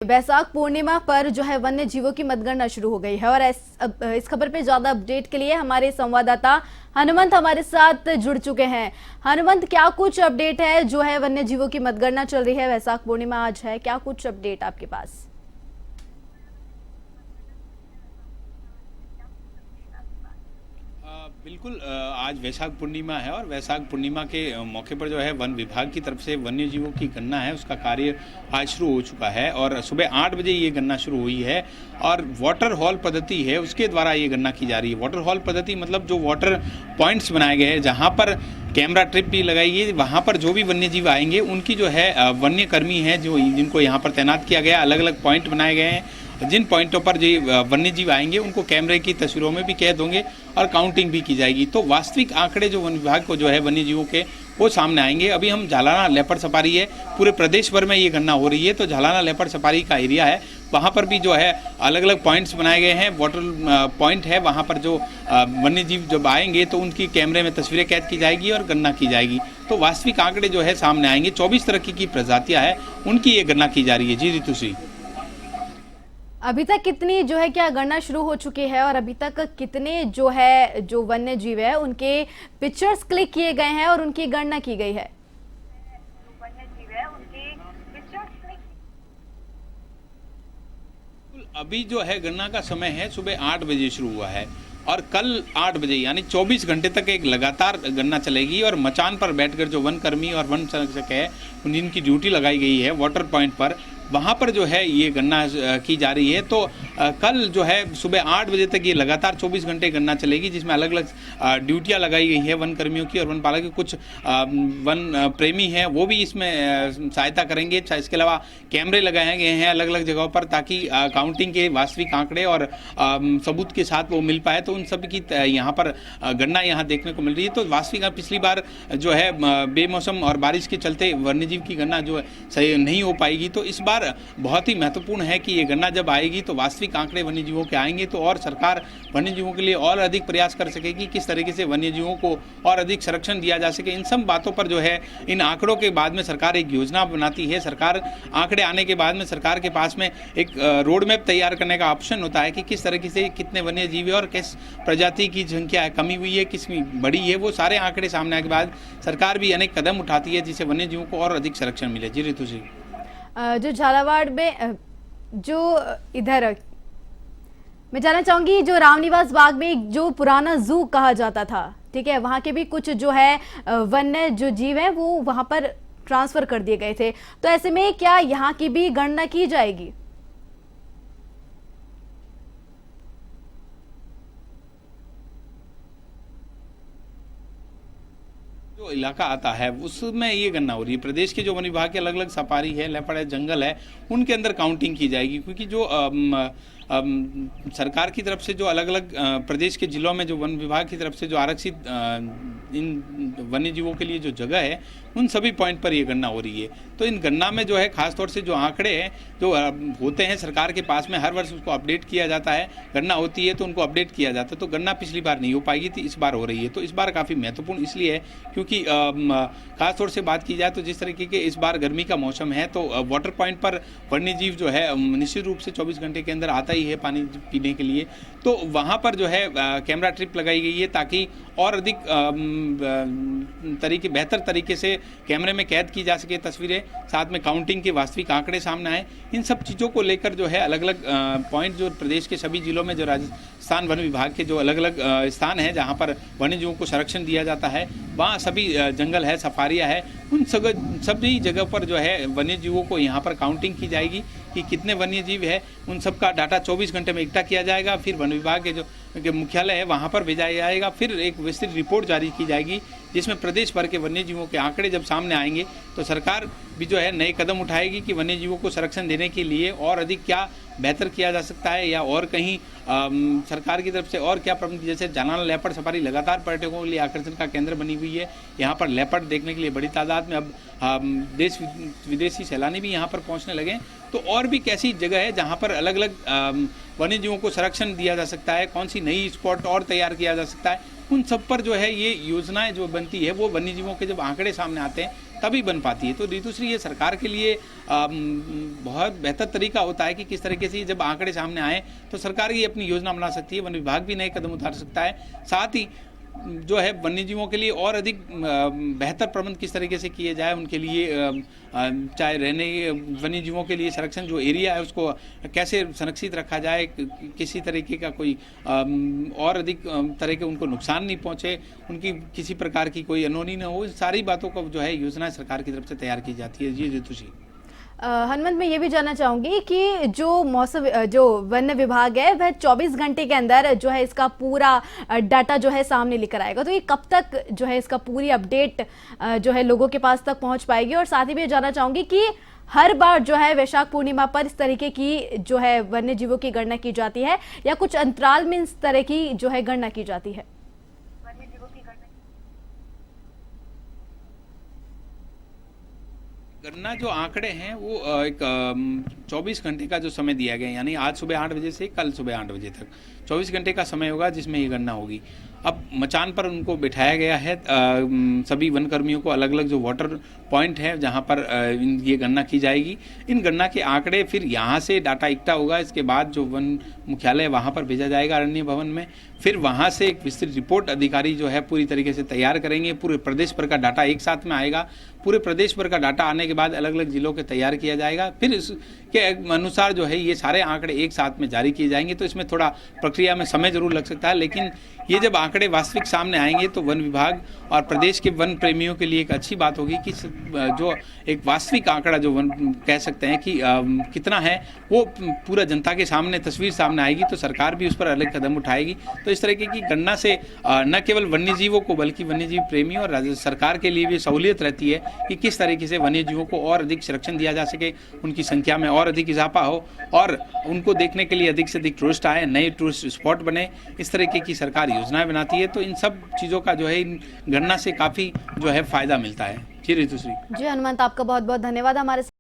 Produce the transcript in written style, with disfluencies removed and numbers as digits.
वैशाख पूर्णिमा पर जो है वन्य जीवों की मतगणना शुरू हो गई है और इस खबर पे ज्यादा अपडेट के लिए हमारे संवाददाता हनुमंत हमारे साथ जुड़ चुके हैं। हनुमंत, क्या कुछ अपडेट है? जो है वन्य जीवों की मतगणना चल रही है, वैशाख पूर्णिमा आज है, क्या कुछ अपडेट आपके पास? बिल्कुल, आज वैशाख पूर्णिमा है और वैशाख पूर्णिमा के मौके पर जो है वन विभाग की तरफ से वन्य जीवों की गणना है उसका कार्य आज शुरू हो चुका है और सुबह 8 बजे ये गणना शुरू हुई है और वाटर हॉल पद्धति है उसके द्वारा ये गणना की जा रही है। वाटर हॉल पद्धति मतलब जो वाटर पॉइंट्स बनाए गए हैं जहाँ पर कैमरा ट्रिप भी लगाई गई, वहाँ पर जो भी वन्य जीव आएंगे उनकी जो है वन्य कर्मी हैं जो जिनको यहाँ पर तैनात किया गया, अलग अलग पॉइंट बनाए गए हैं। जिन पॉइंटों पर जो वन्य जीव आएंगे उनको कैमरे की तस्वीरों में भी कैद होंगे और काउंटिंग भी की जाएगी। तो वास्तविक आंकड़े जो वन विभाग को जो है वन्य जीवों के वो सामने आएंगे। अभी हम झालाना लेपर्ड सफारी है, पूरे प्रदेश भर में ये गणना हो रही है, तो झालाना लेपर्ड सफारी का एरिया है, वहाँ पर भी जो है अलग अलग पॉइंट्स बनाए गए हैं। वाटर पॉइंट है, वहाँ पर जो वन्य जीव जब आएंगे तो उनकी कैमरे में तस्वीरें कैद की जाएगी और गणना की जाएगी। तो वास्तविक आंकड़े जो है सामने आएंगे। 24 तरह की प्रजातियाँ हैं, उनकी ये गणना की जा रही है। जी रितु सिंह, अभी तक कितनी जो है क्या गणना शुरू हो चुकी है और अभी तक कितने जो है जो वन्य जीव है उनके पिक्चर्स क्लिक किए गए हैं और उनकी गणना की गई है? अभी जो है गणना का समय है सुबह 8 बजे शुरू हुआ है और कल 8 बजे यानी 24 घंटे तक एक लगातार गणना चलेगी और मचान पर बैठकर जो वन कर्मी और वन संरक्षक है जिनकी ड्यूटी लगाई गई है वाटर पॉइंट पर, वहाँ पर जो है ये गणना की जा रही है। तो कल जो है सुबह 8 बजे तक ये लगातार 24 घंटे गणना चलेगी, जिसमें अलग अलग ड्यूटियाँ लगाई गई है वन कर्मियों की और वन पालक की। कुछ वन प्रेमी हैं वो भी इसमें सहायता करेंगे। इसके अलावा कैमरे लगाए गए हैं अलग अलग जगहों पर ताकि काउंटिंग के वास्तविक आंकड़े और सबूत के साथ वो मिल पाए। तो उन सब की यहाँ पर गणना यहाँ देखने को मिल रही है। तो वास्तविक पिछली बार जो है बेमौसम और बारिश के चलते वन्यजीव की गणना जो है सही नहीं हो पाएगी, तो इस बार बहुत ही महत्वपूर्ण है कि ये गणना जब आएगी तो वास्तविक आंकड़े वन्यजीवों के आएंगे तो और सरकार वन्यजीवों के लिए और अधिक प्रयास कर सकेगी, किस तरीके से वन्यजीवों को और अधिक संरक्षण दिया जा सके। इन सब बातों पर जो है इन आंकड़ों के बाद में सरकार एक योजना बनाती है। सरकार आंकड़े आने के बाद में सरकार के पास में एक रोड मैप तैयार करने का ऑप्शन होता है कि किस तरीके से कितने वन्यजीव और किस प्रजाति की संख्या कमी हुई है, किसकी बढ़ी है। वो सारे आंकड़े सामने आने के बाद सरकार भी अनेक कदम उठाती है जिससे वन्यजीवों को और अधिक संरक्षण मिले। जी रितु जी, जो झालावाड़ में जो इधर मैं जानना चाहूंगी, जो रामनिवास बाग में जो पुराना जू कहा जाता था, ठीक है, वहां के भी कुछ जो है वन्य जो जीव हैं वो वहां पर ट्रांसफर कर दिए गए थे, तो ऐसे में क्या यहाँ की भी गणना की जाएगी? जो इलाका आता है उसमें ये गणना हो रही है। प्रदेश के जो वन विभाग के अलग अलग सफारी है, लेपर्ड है, जंगल है, उनके अंदर काउंटिंग की जाएगी। क्योंकि जो सरकार की तरफ से जो अलग अलग प्रदेश के जिलों में जो वन विभाग की तरफ से जो आरक्षित इन वन्य जीवों के लिए जो जगह है उन सभी पॉइंट पर ये गणना हो रही है। तो इन गणना में जो है खासतौर से जो आंकड़े हैं जो होते हैं सरकार के पास में, हर वर्ष उसको अपडेट किया जाता है। गणना होती है तो उनको अपडेट किया जाता है। तो गणना पिछली बार नहीं हो पाएगी थी, इस बार हो रही है। तो इस बार काफ़ी महत्वपूर्ण इसलिए है क्योंकि खासतौर से बात की जाए तो जिस तरीके के इस बार गर्मी का मौसम है तो वाटर पॉइंट पर वन्य जीव जो है निश्चित रूप से 24 घंटे के अंदर आता ही है पानी पीने के लिए। तो वहाँ पर जो है कैमरा ट्रिप लगाई गई है ताकि और अधिक बेहतर तरीके से कैमरे में कैद की जा सके तस्वीरें, साथ में काउंटिंग के वास्तविक आंकड़े सामने आए। इन सब चीज़ों को लेकर जो है अलग अलग पॉइंट जो प्रदेश के सभी जिलों में जो राजस्थान वन विभाग के जो अलग अलग स्थान हैं जहाँ पर वन्यजीवों को संरक्षण दिया जाता है, वहाँ सभी जंगल है, सफारियाँ है, उन सभी जगह पर जो है वन्यजीवों को यहाँ पर काउंटिंग की जाएगी कि कितने वन्यजीव है। उन सब का डाटा 24 घंटे में इकट्ठा किया जाएगा, फिर वन विभाग के जो मुख्यालय है वहाँ पर भेजा जाएगा, फिर एक विस्तृत रिपोर्ट जारी की जाएगी जिसमें प्रदेश भर के वन्यजीवों के आंकड़े जब सामने आएंगे तो सरकार भी जो है नए कदम उठाएगी कि वन्यजीवों को संरक्षण देने के लिए और अधिक क्या बेहतर किया जा सकता है या और कहीं सरकार की तरफ से और क्या प्रबंध। जैसे झालाना लेपर्ड सफारी लगातार पर्यटकों के लिए आकर्षण का केंद्र बनी हुई है। यहाँ पर लेपर्ड देखने के लिए बड़ी तादाद में अब देश विदेशी सैलानी भी यहाँ पर पहुँचने लगे। तो और भी कैसी जगह है जहाँ पर अलग अलग वन्य जीवों को संरक्षण दिया जा सकता है, कौन सी नई स्पॉट और तैयार किया जा सकता है, उन सब पर जो है ये योजनाएं जो बनती है वो वन्य जीवों के जब आंकड़े सामने आते हैं तभी बन पाती है। तो ऋतुश्री ये सरकार के लिए बहुत बेहतर तरीका होता है कि किस तरीके से जब आंकड़े सामने आए तो सरकार ये अपनी योजना बना सकती है, वन विभाग भी नए कदम उठा सकता है, साथ ही जो है वन्य जीवों के लिए और अधिक बेहतर प्रबंध किस तरीके से किए जाए, उनके लिए चाहे रहने वन्य जीवों के लिए संरक्षण जो एरिया है उसको कैसे संरक्षित रखा जाए, किसी तरीके का कोई और अधिक तरह के उनको नुकसान नहीं पहुंचे, उनकी किसी प्रकार की कोई अनहोनी न हो, इन सारी बातों को जो है योजना सरकार की तरफ से तैयार की जाती है। जी ऋतुश्री। हनुमंत, मैं ये भी जानना चाहूंगी कि जो वन विभाग है वह 24 घंटे के अंदर जो है इसका पूरा डाटा जो है सामने लेकर आएगा, तो ये कब तक जो है इसका पूरी अपडेट जो है लोगों के पास तक पहुंच पाएगी? और साथ ही भी जानना चाहूंगी कि हर बार जो है वैशाख पूर्णिमा पर इस तरीके की जो है वन्य जीवों की गणना की जाती है या कुछ अंतराल में इस तरह की जो है गणना की जाती है? गणना जो आंकड़े हैं वो एक 24 घंटे का जो समय दिया गया है, यानी आज सुबह 8 बजे से कल सुबह 8 बजे तक 24 घंटे का समय होगा जिसमें ये गणना होगी। अब मचान पर उनको बिठाया गया है, सभी वन कर्मियों को अलग अलग जो वाटर पॉइंट है जहाँ पर ये गणना की जाएगी। इन गणना के आंकड़े फिर यहाँ से डाटा इकट्ठा होगा, इसके बाद जो वन मुख्यालय वहाँ पर भेजा जाएगा अरण्य भवन में, फिर वहाँ से एक विस्तृत रिपोर्ट अधिकारी जो है पूरी तरीके से तैयार करेंगे। पूरे प्रदेश भर का डाटा एक साथ में आएगा, पूरे प्रदेश भर का डाटा आने के बाद अलग अलग जिलों के तैयार किया जाएगा, फिर इसके अनुसार जो है ये सारे आंकड़े एक साथ में जारी किए जाएंगे। तो इसमें थोड़ा प्रक्रिया में समय जरूर लग सकता है, लेकिन ये जब आंकड़े वास्तविक सामने आएंगे तो वन विभाग और प्रदेश के वन प्रेमियों के लिए एक अच्छी बात होगी कि जो एक वास्तविक आंकड़ा जो वन कह सकते हैं कि कितना है वो पूरा जनता के सामने तस्वीर सामने आएगी, तो सरकार भी उस पर अलग कदम उठाएगी। तो इस तरीके की गणना से न केवल वन्य जीवों को बल्कि वन्य जीव प्रेमियों और राज्य सरकार के लिए भी सहूलियत रहती है कि किस तरीके से वन्य जीवों को और अधिक संरक्षण दिया जा सके, उनकी संख्या में और अधिक इजाफा हो और उनको देखने के लिए अधिक से अधिक टूरिस्ट आए, नए टूरिस्ट स्पॉट बने, इस तरीके की सरकार योजनाएं बनाती है। तो इन सब चीज़ों का जो है इन गणना से काफ़ी जो है फायदा मिलता है। जी ऋतुश्री। जी हनुमंत, आपका बहुत बहुत धन्यवाद हमारे